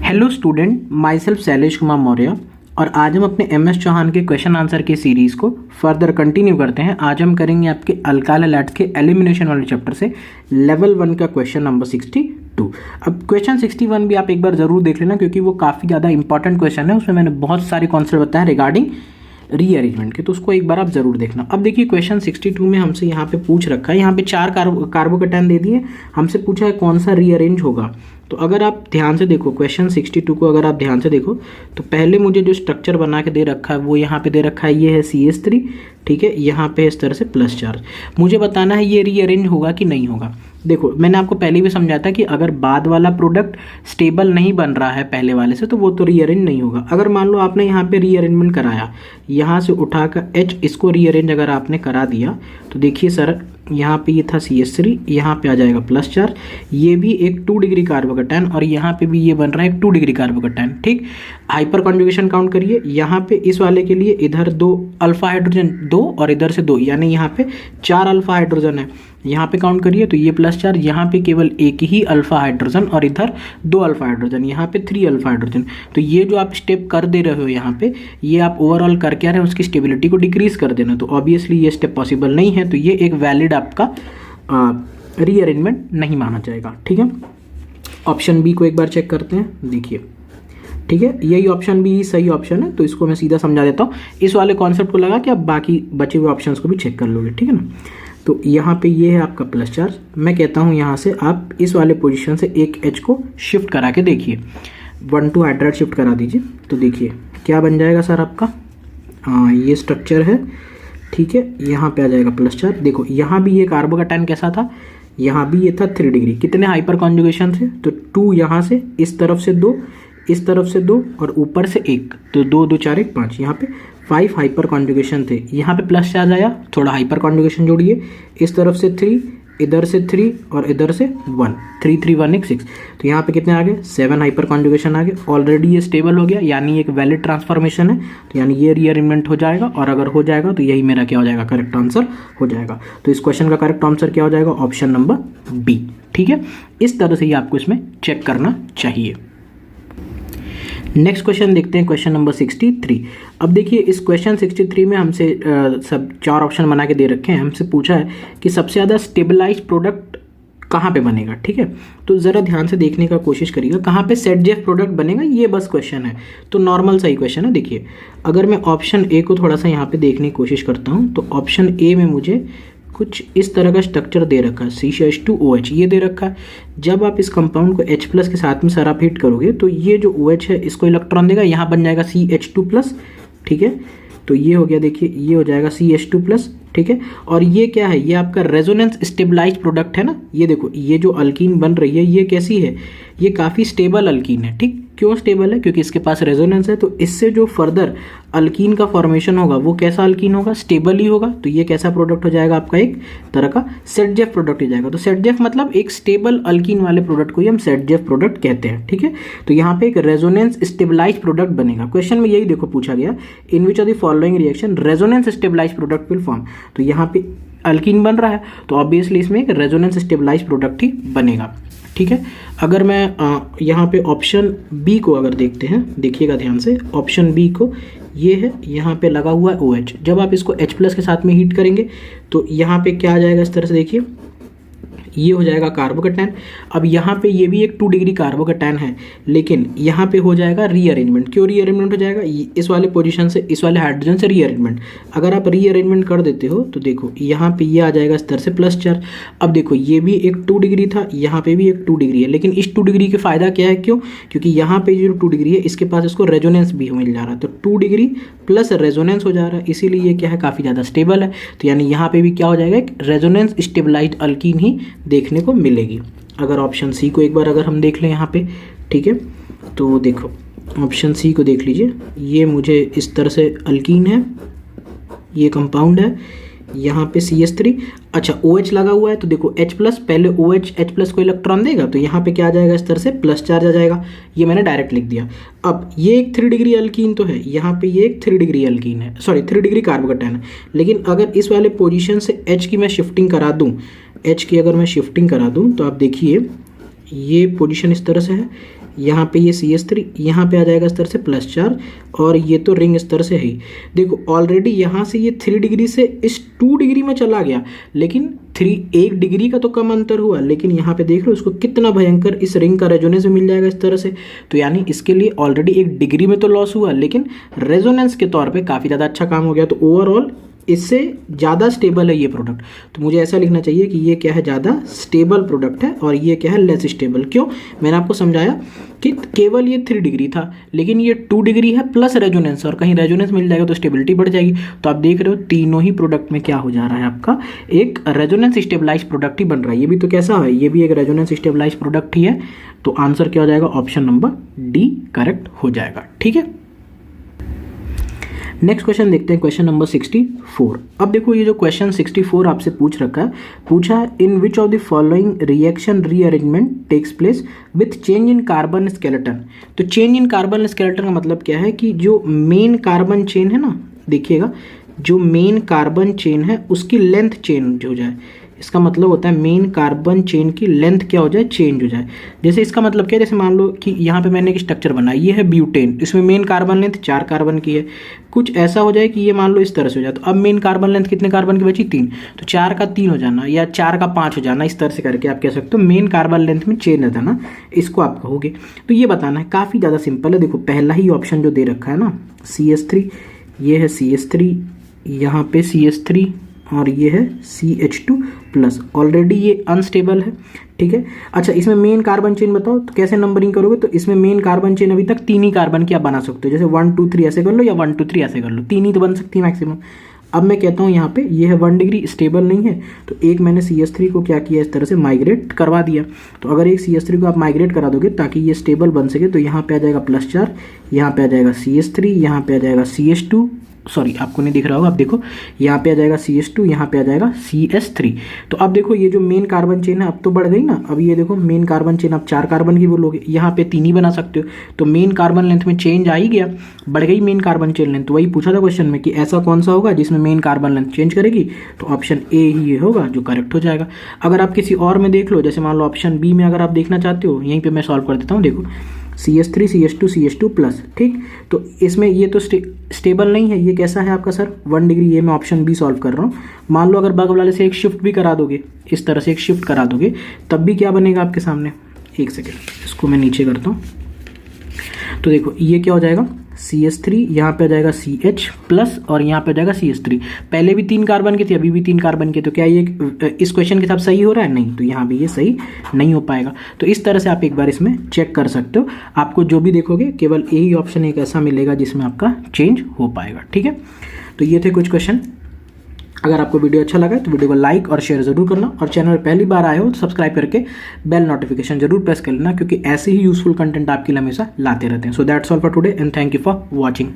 Hello student, my self Shailesh Kumar Maurya और आज हम अपने एम एस चौहान के क्वेश्चन आंसर के सीरीज़ को फर्दर कंटिन्यू करते हैं। आज हम करेंगे आपके अल्काइल हैलाइड्स के एलिमिनेशन वाले चैप्टर से लेवल 1 का क्वेश्चन नंबर 62। अब क्वेश्चन 61 भी आप एक बार ज़रूर देख लेना क्योंकि वो काफ़ी ज़्यादा इंपॉर्टेंट क्वेश्चन है। उसमें मैंने बहुत सारे कॉन्सेप्ट बताया रिगार्डिंग रीअरेंजमेंट के, तो उसको एक बार आप जरूर देखना। अब देखिए क्वेश्चन 62 में हमसे यहाँ पे पूछ रखा है, यहाँ पे 4 कार्बोकेटायन दे दिए, हमसे पूछा है कौन सा रीअरेंज होगा। तो अगर आप ध्यान से देखो क्वेश्चन 62 को, अगर आप ध्यान से देखो तो पहले मुझे जो स्ट्रक्चर बना के दे रखा है वो यहाँ पे दे रखा है, ये है CH3, ठीक है। यहाँ पे इस तरह से प्लस चार्ज, मुझे बताना है ये रीअरेंज होगा कि नहीं होगा। देखो मैंने आपको पहले भी समझाया था कि अगर बाद वाला प्रोडक्ट स्टेबल नहीं बन रहा है पहले वाले से तो वो तो रीअरेंज नहीं होगा। अगर मान लो आपने यहाँ पे रीअरेंजमेंट कराया, यहाँ से उठाकर H इसको रीअरेंज अगर आपने करा दिया तो देखिए सर यहाँ पे ये था CH3, यहाँ पे आ जाएगा प्लस चार्ज, ये भी एक 2 डिग्री कार्बोकेटायन और यहाँ पे भी ये बन रहा है एक 2 डिग्री कार्बोकेटायन, ठीक। हाइपर कॉन्जुगेशन काउंट करिए, यहाँ पे इस वाले के लिए इधर 2 अल्फा हाइड्रोजन 2 और इधर से 2, यानी यहाँ पे 4 अल्फा हाइड्रोजन है। यहाँ पे काउंट करिए तो ये प्लस चार्ज, यहाँ पे केवल एक ही अल्फा हाइड्रोजन और इधर 2 अल्फा हाइड्रोजन, यहाँ पे 3 अल्फा हाइड्रोजन। तो ये जो आप स्टेप कर दे रहे हो यहाँ पे, ये आप ओवरऑल करके आ रहे हैं, उसकी स्टेबिलिटी को डिक्रीज कर देना। तो ऑब्वियसली ये स्टेप पॉसिबल नहीं है, तो ये एक वैलिड आपका रीअरेंजमेंट नहीं माना जाएगा, ठीक है। ऑप्शन बी को एक बार चेक करते हैं, देखिए ठीक है, यही ऑप्शन बी सही ऑप्शन है। तो इसको मैं सीधा समझा देता हूँ, इस वाले कॉन्सेप्ट को लगा कि आप बाकी बचे हुए ऑप्शंस को भी चेक कर लोगे, ठीक है ना। तो यहाँ पे ये है आपका प्लस चार्ज, मैं कहता हूँ यहाँ से आप इस वाले पोजीशन से एक H को शिफ्ट करा के देखिए, 1,2 हाइड्राइड शिफ्ट करा दीजिए तो देखिए क्या बन जाएगा सर आपका। ये स्ट्रक्चर है, ठीक है। यहाँ पे आ जाएगा प्लस चार्ज। देखो यहाँ भी ये कार्बोकेटायन कैसा था, यहाँ भी ये था 3 डिग्री। कितने हाइपर कॉन्जुगेशन थे, तो 2 यहाँ से, इस तरफ से 2, इस तरफ से 2 और ऊपर से 1, तो 2 2 4 1 5, यहाँ पे 5 हाइपर कॉन्जुगेशन थे। यहाँ पे प्लस चार्ज आया, थोड़ा हाइपर कॉन्जुगेशन जोड़िए, इस तरफ से 3, इधर से 3 और इधर से 1, 3 3 1 1 6, तो यहाँ पे कितने आ गए, 7 हाइपर कॉन्जुगेशन आ गए। ऑलरेडी ये स्टेबल हो गया, यानी एक वैलिड ट्रांसफॉर्मेशन है, तो यानी ये रीअरेंजमेंट हो जाएगा। और अगर हो जाएगा तो यही मेरा क्या हो जाएगा, करेक्ट आंसर हो जाएगा। तो इस क्वेश्चन का करेक्ट आंसर क्या हो जाएगा, ऑप्शन नंबर बी, ठीक है। इस तरह से ही आपको इसमें चेक करना चाहिए। नेक्स्ट क्वेश्चन देखते हैं, क्वेश्चन नंबर 63। अब देखिए इस क्वेश्चन 63 में हमसे सब 4 ऑप्शन बना के दे रखे हैं। हमसे पूछा है कि सबसे ज़्यादा स्टेबलाइज्ड प्रोडक्ट कहाँ पे बनेगा, ठीक है। तो ज़रा ध्यान से देखने का कोशिश करिएगा, कहाँ पे ZF प्रोडक्ट बनेगा, ये बस क्वेश्चन है। तो नॉर्मल सही क्वेश्चन है। देखिए अगर मैं ऑप्शन ए को थोड़ा सा यहाँ पे देखने की कोशिश करता हूँ तो ऑप्शन ए में मुझे कुछ इस तरह का स्ट्रक्चर दे रखा है, CH2OH ये दे रखा है। जब आप इस कंपाउंड को H+ के साथ में सर आप हिट करोगे तो ये जो OH है इसको इलेक्ट्रॉन देगा, यहाँ बन जाएगा CH2+, ठीक है। तो ये हो गया, देखिए ये हो जाएगा CH2+, ठीक है। और ये क्या है, ये आपका रेजोनेंस स्टेबलाइज्ड प्रोडक्ट है ना। ये देखो ये जो अल्कीन बन रही है ये कैसी है, ये काफ़ी स्टेबल अल्कीन है, ठीक। क्यों स्टेबल है, क्योंकि इसके पास रेजोनेंस है। तो इससे जो फर्दर अल्कीन का फॉर्मेशन होगा वो कैसा अल्कीन होगा, स्टेबल ही होगा। तो ये कैसा प्रोडक्ट हो जाएगा आपका, एक तरह का ZF प्रोडक्ट हो जाएगा। तो ZF मतलब एक स्टेबल अल्कीन वाले प्रोडक्ट को ही हम ZF प्रोडक्ट कहते हैं, ठीक है। तो यहाँ पे एक रेजोनेंस स्टेबलाइज्ड प्रोडक्ट बनेगा। क्वेश्चन में यही देखो पूछा गया, in which of the following reaction resonance stabilized product will form. तो यहाँ पे अल्कीन बन रहा है तो ऑब्वियसली इसमें एक रेजोनेंस स्टेबलाइज्ड प्रोडक्ट ही बनेगा, ठीक है। अगर मैं यहाँ पे ऑप्शन बी को अगर देखते हैं, देखिएगा ध्यान से, ऑप्शन बी को ये है, यहाँ पे लगा हुआ है OH। जब आप इसको H+ के साथ में हीट करेंगे तो यहाँ पे क्या आ जाएगा, इस तरह से देखिए ये हो जाएगा कार्बोकेटायन। अब यहाँ पे ये भी एक 2 डिग्री कार्बोकेटायन है, लेकिन यहाँ पे हो जाएगा रीअरेंजमेंट। क्यों रीअरेंजमेंट हो जाएगा, इस वाले पोजीशन से, इस वाले हाइड्रोजन से रीअरेंजमेंट। अगर आप रीअरेंजमेंट कर देते हो तो देखो यहाँ पे ये आ जाएगा इस तरह से प्लस चार्ज। अब देखो ये भी एक 2 डिग्री था, यहाँ पे भी एक 2 डिग्री है, लेकिन इस 2 डिग्री के फायदा क्या है, क्यों, क्योंकि यहाँ पे जो 2 डिग्री है इसके पास इसको रेजोनेंस भी मिल जा रहा है। तो 2 डिग्री प्लस रेजोनेंस हो जा रहा है, इसीलिए ये क्या है, काफ़ी ज़्यादा स्टेबल है। तो यानी यहाँ पे भी क्या हो जाएगा, एक रेजोनेंस स्टेबलाइज्ड अल्कीन ही देखने को मिलेगी। अगर ऑप्शन सी को एक बार अगर हम देख लें यहाँ पे, ठीक है। तो देखो ऑप्शन सी को देख लीजिए, ये मुझे इस तरह से अल्कीन है, ये कंपाउंड है, यहाँ पे CH3, अच्छा OH लगा हुआ है। तो देखो H+, पहले OH H+ को इलेक्ट्रॉन देगा तो यहाँ पे क्या आ जाएगा, इस तरह से प्लस चार्ज आ जाएगा। ये मैंने डायरेक्ट लिख दिया। अब ये एक 3 डिग्री अल्कीन तो है, यहाँ पे ये एक 3 डिग्री अल्कीन है, सॉरी 3 डिग्री कार्बोकेटायन है। लेकिन अगर इस वाले पोजीशन से H की मैं शिफ्टिंग करा दूँ, H की अगर मैं शिफ्टिंग करा दूँ तो आप देखिए ये पोजीशन इस तरह से है, यहाँ पे ये CH3, यहाँ पे आ जाएगा इस तरह से प्लस चार्ज, और ये तो रिंग इस तरह से है ही। देखो ऑलरेडी यहाँ से ये 3 डिग्री से इस 2 डिग्री में चला गया, लेकिन 1 डिग्री का तो कम अंतर हुआ, लेकिन यहाँ पे देख लो इसको कितना भयंकर इस रिंग का रेजोनेंस मिल जाएगा इस तरह से। तो यानी इसके लिए ऑलरेडी 1 डिग्री में तो लॉस हुआ, लेकिन रेजोनेंस के तौर पे काफ़ी ज़्यादा अच्छा काम हो गया। तो ओवरऑल इससे ज़्यादा स्टेबल है ये प्रोडक्ट। तो मुझे ऐसा लिखना चाहिए कि ये क्या है, ज़्यादा स्टेबल प्रोडक्ट है, और ये क्या है, लेस स्टेबल। क्यों? मैंने आपको समझाया कि केवल ये 3 डिग्री था, लेकिन ये 2 डिग्री है प्लस रेजोनेंस, और कहीं रेजोनेंस मिल जाएगा तो स्टेबिलिटी बढ़ जाएगी। तो आप देख रहे हो तीनों ही प्रोडक्ट में क्या हो जा रहा है, आपका एक रेजोनेंस स्टेबलाइज प्रोडक्ट ही बन रहा है। ये भी तो कैसा है, ये भी एक रेजोनेंस स्टेबलाइज प्रोडक्ट ही है। तो आंसर क्या हो जाएगा, ऑप्शन नंबर डी करेक्ट हो जाएगा। ठीक है, नेक्स्ट क्वेश्चन देखते हैं, क्वेश्चन नंबर 64। अब देखो ये जो क्वेश्चन 64 आपसे पूछ रखा है, पूछा है in which of the following reaction rearrangement takes place with change in carbon skeleton. तो चेंज इन कार्बन स्केलेटन का मतलब क्या है कि जो मेन कार्बन चेन है ना, देखिएगा जो मेन कार्बन चेन है उसकी लेंथ चेंज हो जाए। इसका मतलब होता है मेन कार्बन चेन की लेंथ क्या हो जाए, चेंज हो जाए। जैसे इसका मतलब क्या है, जैसे मान लो कि यहाँ पे मैंने एक स्ट्रक्चर बनाया, ये है ब्यूटेन, इसमें मेन कार्बन लेंथ 4 कार्बन की है। कुछ ऐसा हो जाए कि ये मान लो इस तरह से हो जाए, तो अब मेन कार्बन लेंथ कितने कार्बन की बची, 3, तो 4 का 3 हो जाना या 4 का 5 हो जाना, इस तरह से करके आप कह सकते हो मेन कार्बन लेंथ में चेंज रहता ना, इसको आप कहोगे। तो ये बताना है, काफ़ी ज़्यादा सिंपल है। देखो पहला ही ऑप्शन जो दे रखा है ना, CH3, ये है CH3, यहाँ पे CH3 और ये है CH2 प्लस, ऑलरेडी ये अनस्टेबल है। ठीक है, अच्छा इसमें मेन कार्बन चेन बताओ, तो कैसे नंबरिंग करोगे, तो इसमें मेन कार्बन चेन अभी तक 3 ही कार्बन की आप बना सकते हो, जैसे 1 2 3 ऐसे कर लो या 1 2 3 ऐसे कर लो, 3 ही तो बन सकती है मैक्सिमम। अब मैं कहता हूँ यहाँ पे ये है 1 डिग्री स्टेबल नहीं है, तो एक मैंने CH3 को क्या किया, इस तरह से माइग्रेट करवा दिया। तो अगर एक CH3 को आप माइग्रेट करा दोगे ताकि ये स्टेबल बन सके, तो यहाँ पे आ जाएगा +4, यहाँ पे आ जाएगा CH3, यहाँ पे आ जाएगा CH2, सॉरी आपको नहीं दिख रहा होगा, अब देखो यहाँ पे आ जाएगा CH2, यहाँ पे आ जाएगा CH3। तो अब देखो ये जो मेन कार्बन चेन है अब तो बढ़ गई ना, अब ये देखो मेन कार्बन चेन अब 4 कार्बन की बोलोगे, यहाँ पे 3 ही बना सकते हो, तो मेन कार्बन लेंथ में चेंज आ ही गया, बढ़ गई मेन कार्बन चेन लेंथ। तो वही पूछा था क्वेश्चन में कि ऐसा कौन सा होगा जिसमें मेन कार्बन लेंथ चेंज करेगी, तो ऑप्शन ए ही होगा जो करेक्ट हो जाएगा। अगर आप किसी और में देख लो, जैसे मान लो ऑप्शन बी में अगर आप देखना चाहते हो, यहीं पर मैं सॉल्व कर देता हूँ। देखो CH3 CH2 CH2 प्लस, ठीक, तो इसमें ये तो स्टेबल नहीं है, ये कैसा है आपका सर 1 डिग्री, ये मैं ऑप्शन बी सॉल्व कर रहा हूँ। मान लो अगर बगल वाले से एक शिफ्ट भी करा दोगे, इस तरह से एक शिफ्ट करा दोगे, तब भी क्या बनेगा आपके सामने, एक सेकेंड इसको मैं नीचे करता हूँ। तो देखो ये क्या हो जाएगा, CH3, यहाँ पे आ जाएगा CH प्लस, और यहाँ पे आ जाएगा CH3। पहले भी 3 कार्बन के थे, अभी भी 3 कार्बन के, तो क्या ये इस क्वेश्चन के साथ सही हो रहा है, नहीं, तो यहाँ भी ये सही नहीं हो पाएगा। तो इस तरह से आप एक बार इसमें चेक कर सकते हो, आपको जो भी देखोगे केवल यही ऑप्शन एक ऐसा मिलेगा जिसमें आपका चेंज हो पाएगा। ठीक है, तो ये थे कुछ क्वेश्चन। अगर आपको वीडियो अच्छा लगा तो वीडियो को लाइक और शेयर जरूर करना, और चैनल पर पहली बार आए हो तो सब्सक्राइब करके बेल नोटिफिकेशन जरूर प्रेस कर लेना, क्योंकि ऐसे ही यूजफुल कंटेंट आपके लिए हमेशा लाते रहते हैं। So that's all for today and thank you for watching.